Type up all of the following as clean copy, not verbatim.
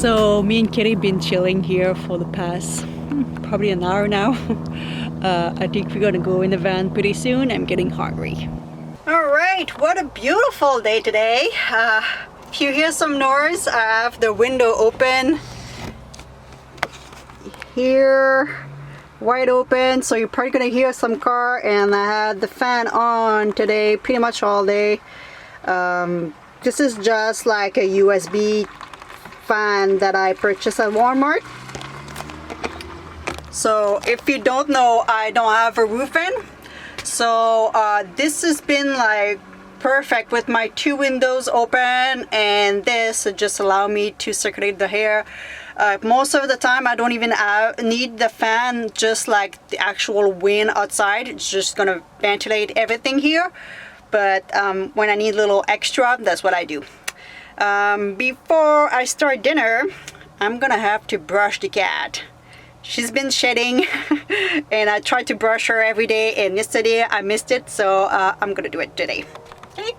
So me and Kitty been chilling here for the past probably an hour now. I think we're gonna go in the van pretty soon. I'm getting hungry. All right, what a beautiful day today. If you hear some noise, I have the window open here, wide open, so you're probably gonna hear some car, and I had the fan on today pretty much all day. This is just like a USB fan that I purchased at Walmart. So if you don't know, I don't have a roof in, so this has been like perfect with my two windows open, and this just allow me to circulate the air. Most of the time I don't even need the fan, just like the actual wind outside. It's just gonna ventilate everything here. But when I need a little extra, that's what I do. Before I start dinner, I'm gonna have to brush the cat. She's been shedding and I try to brush her every day, and yesterday I missed it, so I'm gonna do it today. Okay.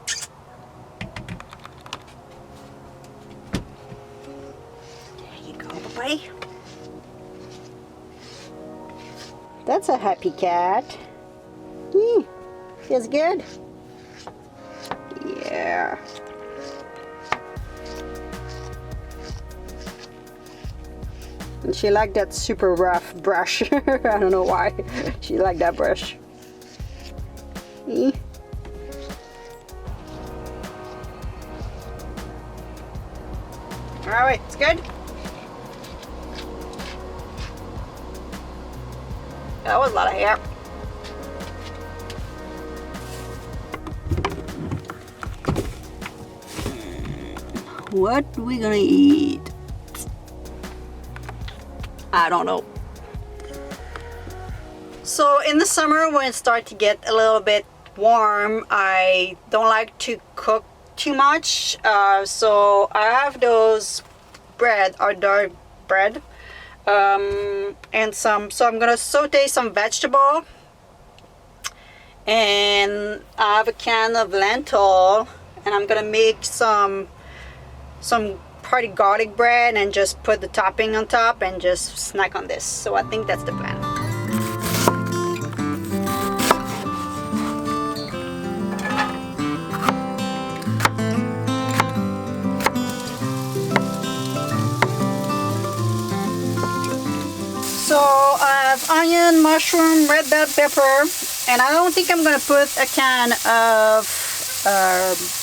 There you go, boy. That's a happy cat. Feels good. Yeah. And she liked that super rough brush. I don't know why she liked that brush. Alright, it's good. That was a lot of hair. What are we gonna eat? I don't know. So in the summer, when it starts to get a little bit warm, I don't like to cook too much. So I have those bread, or dark bread, and some. So I'm gonna saute some vegetable, and I have a can of lentil, and I'm gonna make some party garlic bread and just put the topping on top and just snack on this. So I think that's the plan. So I have onion, mushroom, red bell pepper, and I don't think I'm gonna put a can of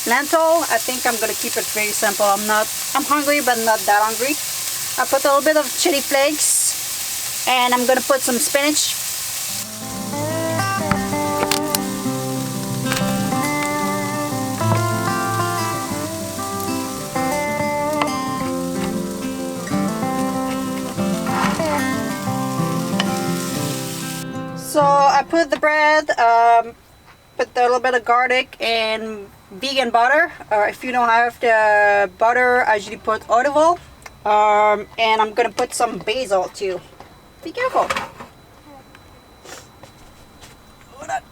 lentil. I think I'm gonna keep it very simple. I'm hungry, but not that hungry. I put a little bit of chili flakes, and I'm gonna put some spinach. So I put the bread, put a little bit of garlic and vegan butter, or if you don't have the butter, I usually put olive oil, and I'm gonna put some basil too. Be careful. Hold on.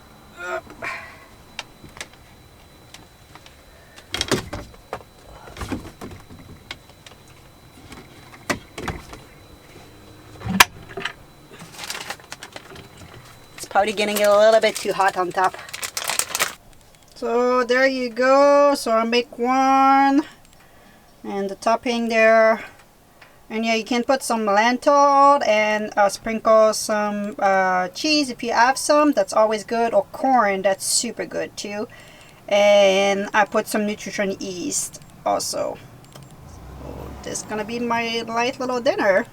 It's probably getting a little bit too hot on top. So there you go. So I'll make one, and the topping there, and yeah, you can put some lentil and sprinkle some cheese if you have some. That's always good, or corn. That's super good too. And I put some nutrition yeast also. So this is gonna be my light little dinner.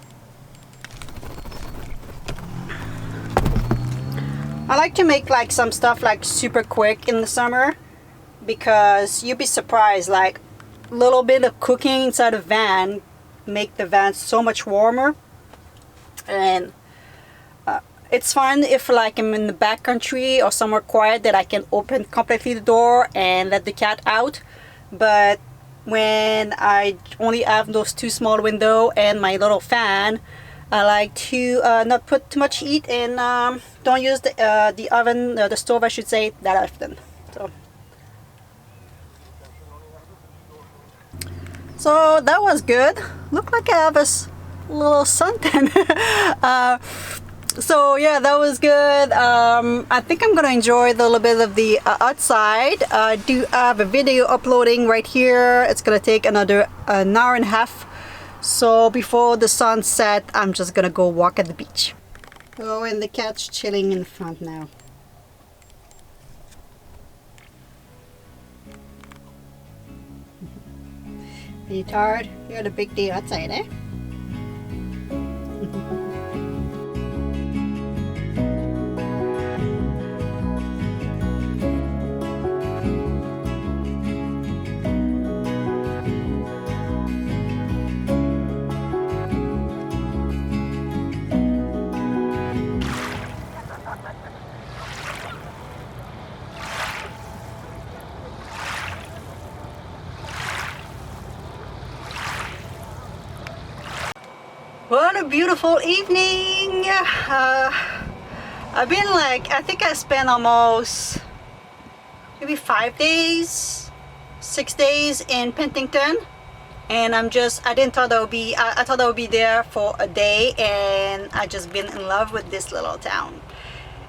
I like to make like some stuff like super quick in the summer, because you'd be surprised, like a little bit of cooking inside a van make the van so much warmer. And it's fun if like I'm in the back country or somewhere quiet that I can open completely the door and let the cat out. But when I only have those two small windows and my little fan, I like to not put too much heat, and don't use the oven, the stove I should say, that often. So that was good. Looked like I have a little suntan. So yeah, that was good. I think I'm gonna enjoy a little bit of the outside. I do have a video uploading right here. It's gonna take another an hour and a half. So before the sun set, I'm just gonna go walk at the beach. Oh, and the cat's chilling in front now. Are you tired? You had a big day outside, eh? What a beautiful evening! I've been like, I think I spent almost maybe 5 days, 6 days in Penticton, and I didn't thought I would be, I thought I would be there for a day, and I just been in love with this little town.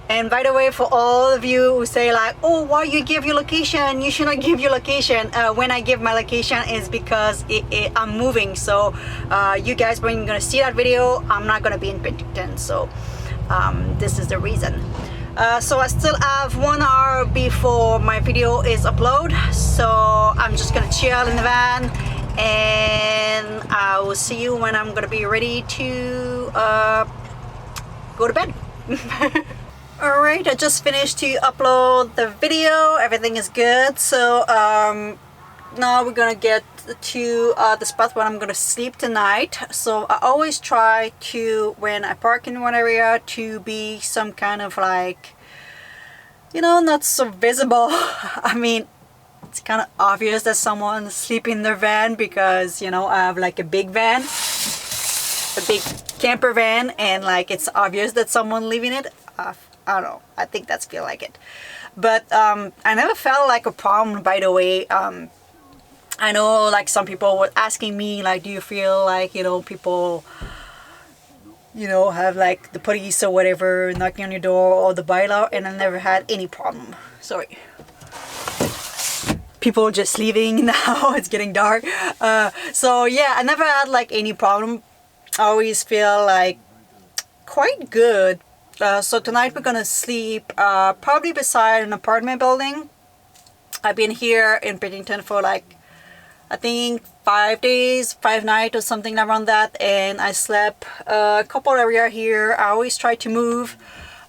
And by the way, for all of you who say like, oh, why you give your location? You should not give your location. When I give my location is because I'm moving. So you guys, when you're gonna see that video, I'm not gonna be in Penticton. So this is the reason. So I still have 1 hour before my video is uploaded. So I'm just gonna chill in the van, and I will see you when I'm gonna be ready to go to bed. Alright, I just finished to upload the video. Everything is good. So now we're gonna get to the spot where I'm gonna sleep tonight. So I always try to, when I park in one area, to be some kind of like, you know, not so visible. I mean, it's kind of obvious that someone's sleeping in their van because, you know, I have like a big van, a big camper van, and like it's obvious that someone living it. I don't know, I think that's feel like it. But I never felt like a problem, by the way. I know like some people were asking me like, do you feel like, you know, people, you know, have like the police or whatever knocking on your door or the bylaw, and I never had any problem. Sorry. People just leaving now, it's getting dark. So yeah, I never had like any problem. I always feel like quite good. So tonight we're gonna sleep probably beside an apartment building. I've been here in Penticton for like, I think 5 days, 5 nights or something around that, and I slept a couple area here. I always try to move,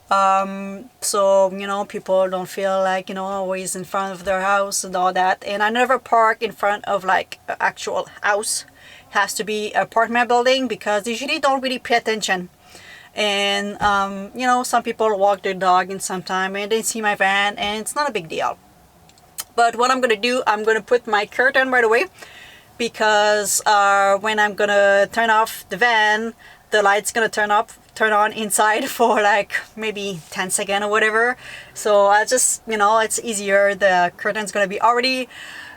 so you know, people don't feel like, you know, always in front of their house and all that. And I never park in front of like an actual house. It has to be an apartment building because they usually don't really pay attention. And you know, some people walk their dog in some time and they see my van, and it's not a big deal. But what I'm gonna do, I'm gonna put my curtain right away, because when I'm gonna turn off the van, the light's gonna turn on inside for like maybe 10 seconds or whatever. So I just, you know, it's easier. The curtain's gonna be already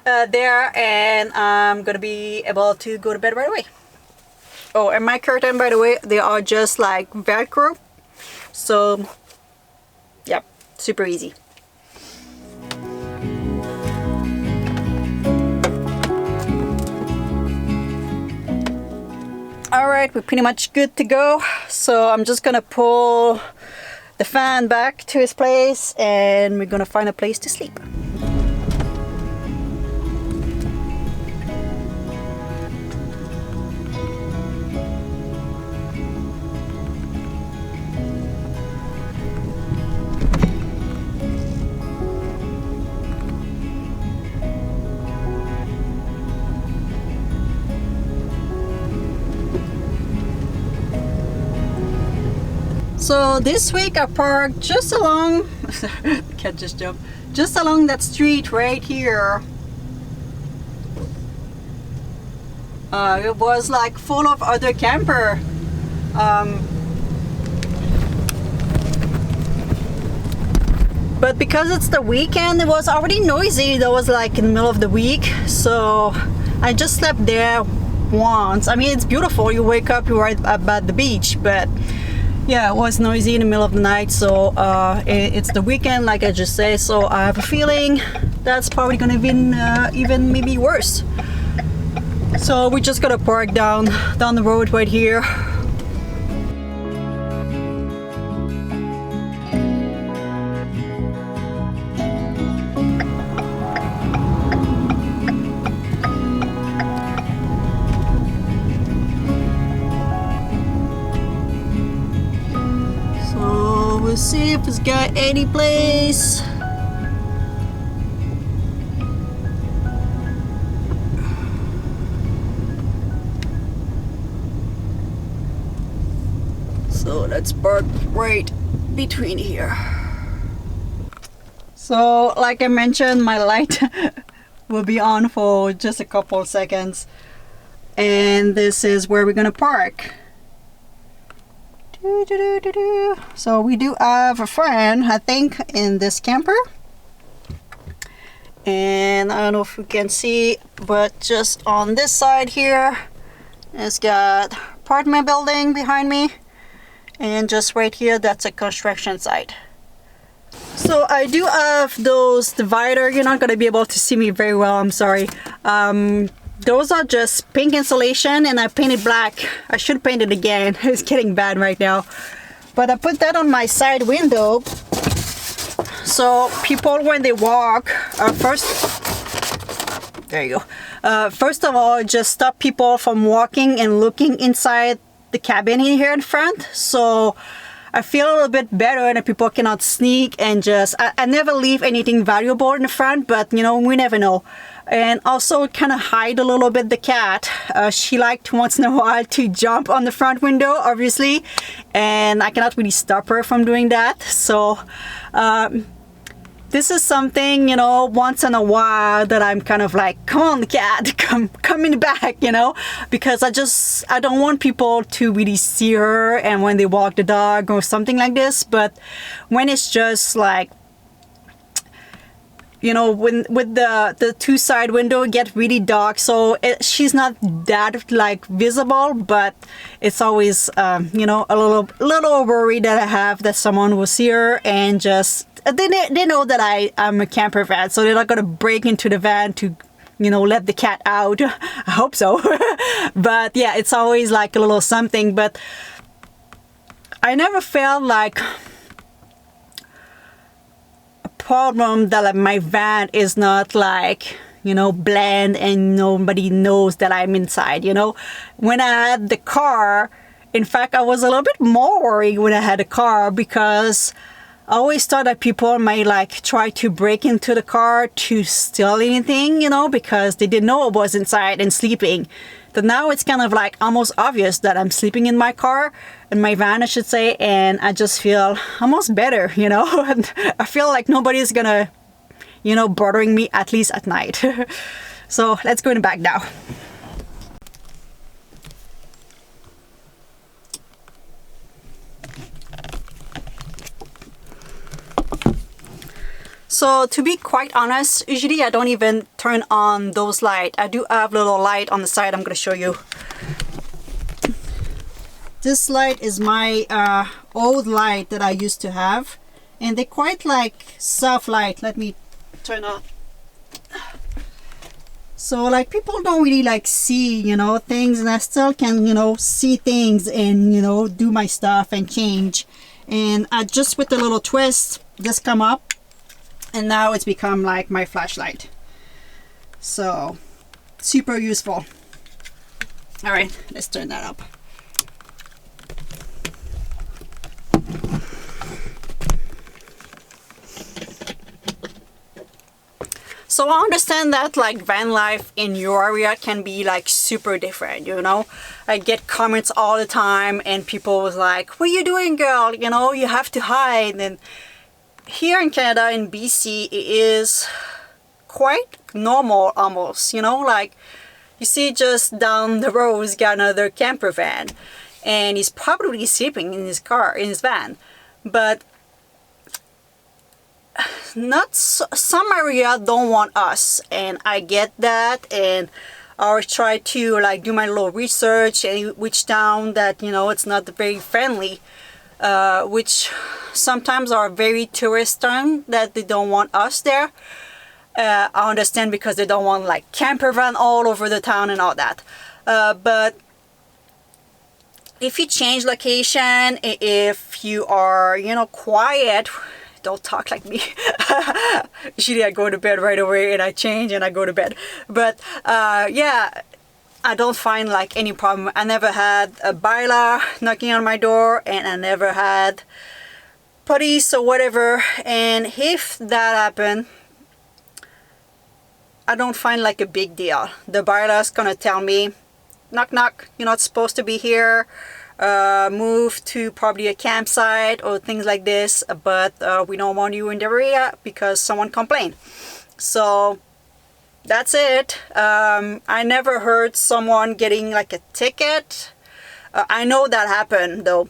there, and I'm gonna be able to go to bed right away. Oh, and my curtain, by the way, they are just like Velcro. So, yep, super easy. Alright, we're pretty much good to go. So I'm just gonna pull the fan back to its place, and we're gonna find a place to sleep. So this week I parked just along, cat just jumped, just along that street right here. It was like full of other camper. But because it's the weekend, it was already noisy. That was like in the middle of the week. So I just slept there once. I mean, it's beautiful. You wake up, you're right at the beach, but yeah, it was noisy in the middle of the night. So it's the weekend, like I just said, so I have a feeling that's probably gonna be even maybe worse. So we just gotta park down the road right here. So we'll see if it's got any place. So let's park right between here. So like I mentioned, my light will be on for just a couple of seconds. And this is where we're gonna park. So we do have a friend, I think, in this camper. And I don't know if you can see, but just on this side here, it's got apartment building behind me. And just right here, that's a construction site. So I do have those divider. You're not going to be able to see me very well, I'm sorry. Those are just pink insulation and I painted black. I should paint it again. It's getting bad right now. But I put that on my side window. So people, when they walk, there you go. First of all, just stop people from walking and looking inside the cabin in here in front. So I feel a little bit better and people cannot sneak and just I never leave anything valuable in the front, but you know, we never know. And also kind of hide a little bit the cat. She liked once in a while to jump on the front window, obviously, and I cannot really stop her from doing that. So this is something, you know, once in a while that I'm kind of like, come on, cat, come in the back, you know, because I don't want people to really see her and when they walk the dog or something like this. But when it's just like, you know, when with the two side window get really dark, so she's not that like visible, but it's always you know, a little worry that I have that someone will see her and just they know that I'm a camper van, so they're not gonna break into the van to, you know, let the cat out. I hope so. But yeah, it's always like a little something. But I never felt like problem that my van is not like, you know, bland and nobody knows that I'm inside, you know. When I had the car, in fact, I was a little bit more worried when I had a car because I always thought that people might like try to break into the car to steal anything, you know, because they didn't know I was inside and sleeping. But now it's kind of like almost obvious that I'm sleeping in my car, in my van, I should say, and I just feel almost better, you know. And I feel like nobody's gonna, you know, bothering me, at least at night. So let's go in the back now. So to be quite honest, usually I don't even turn on those lights. I do have a little light on the side I'm going to show you. This light is my old light that I used to have. And they're quite like soft light. Let me turn on. So like people don't really like see, you know, things, and I still can, you know, see things and, you know, do my stuff and change. And I just with a little twist, just come up. And now it's become like my flashlight. So, super useful. All right, let's turn that up. So I understand that like van life in your area can be like super different, you know. I get comments all the time and people was like, what are you doing, girl? You know, you have to hide. And here in Canada, in BC, it is quite normal almost, you know, like you see just down the road he's got another camper van and he's probably sleeping in his car, in his van. But not so, some area don't want us, and I get that, and I always try to like do my little research and which town that, you know, it's not very friendly, which sometimes are very tourist town that they don't want us there. I understand because they don't want like camper van all over the town and all that. But if you change location, if you are, you know, quiet, don't talk like me. Usually I go to bed right away and I change and I go to bed. But yeah, I don't find like any problem. I never had a baila knocking on my door, and I never had police or whatever. And if that happened, I don't find like a big deal. The baila's gonna tell me, knock knock, you're not supposed to be here, move to probably a campsite or things like this, but we don't want you in the area because someone complained. So that's it. I never heard someone getting like a ticket. I know that happened though,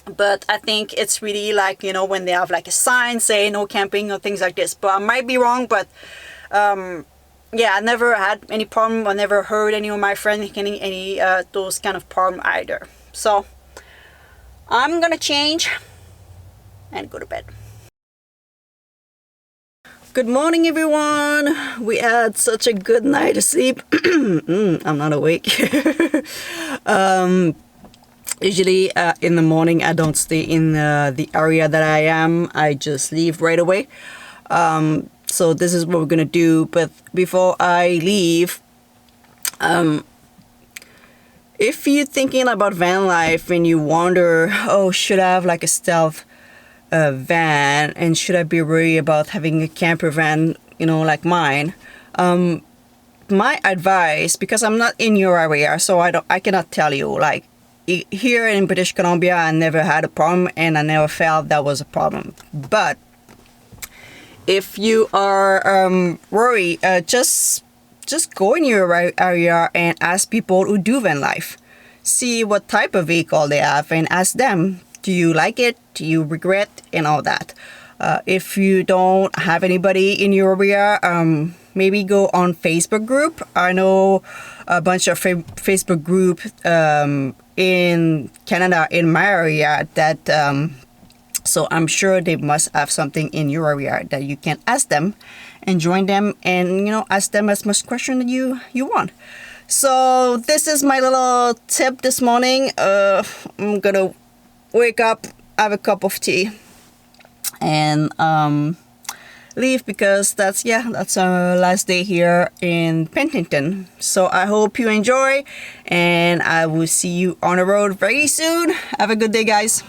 but I think it's really like, you know, when they have like a sign saying no camping or things like this. But I might be wrong, but yeah, I never had any problem. I never heard any of my friends getting any those kind of problem either. So I'm gonna change and go to bed. Good morning, everyone. We had such a good night of sleep. I'm not awake. Usually in the morning I don't stay in the area that I am. I just leave right away. So this is what we're gonna do. But before I leave, if you're thinking about van life and you wonder, oh, should I have like a stealth van, and should I be worried about having a camper van, you know, like mine? My advice, because I'm not in your area, so I cannot tell you. Like here in British Columbia, I never had a problem, and I never felt that was a problem. But if you are worried, just go in your area and ask people who do van life. See what type of vehicle they have and ask them, do you like it? Do you regret? And all that. If you don't have anybody in your area, maybe go on Facebook group. I know a bunch of Facebook group in Canada, in my area, that so I'm sure they must have something in your area that you can ask them and join them, and, you know, ask them as much question that you want. So this is my little tip this morning. I'm gonna wake up, have a cup of tea, and leave, because that's our last day here in Penticton. So I hope you enjoy, and I will see you on the road very soon. Have a good day, guys.